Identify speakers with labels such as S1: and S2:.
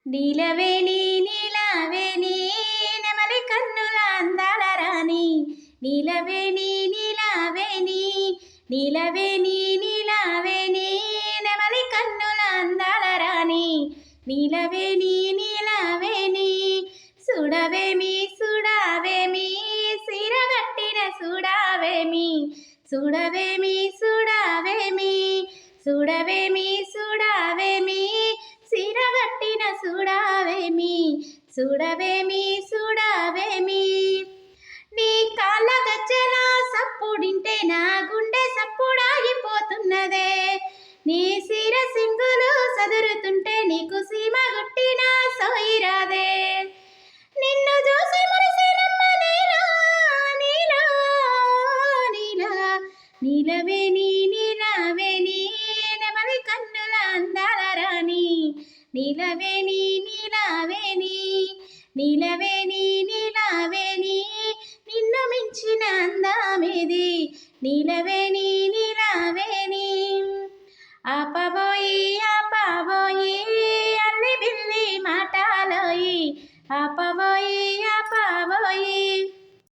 S1: నీలవేణి నీలవేణి నెమలి కన్నుల అందాల రాణి. నీలవేణి నీలవేణి నీలవేణి నీలవేణి నెమలి కన్నుల అందాల రాణి. నీలవేణి నీలవేణి చూడవేమి చూడవేమి సిరగట్టిన చూడవేమి. చూడవేమి చూడవేమి చూడవేమి చూడవేమి సిరగట్టిన చూడవేమి. చూడవేమి చూడవేమి నీ కాళ్ళ గజ్జల సప్పుడింటే నా గుండె సప్పుడాగిపోతున్నదే. నీ సిర సింగులు సదురుతుంటే నీకు సీమ గుట్టిన సోయిరాదే. నిన్ను చూసి మురిసినమ్మ నీలా నీలా నీలా. నీలవేణి నీలవేణి నెమలి కన్నుల అందాల రాణి. నీలవేణి నీలవేణి నీలవేణి నీలవేణి నిన్ను మించిన అందమేది. నీలవేణి నీలవేణి ఆపబోయి ఆపబోయి అల్లి బిల్లి మాటలోయి. ఆపబోయి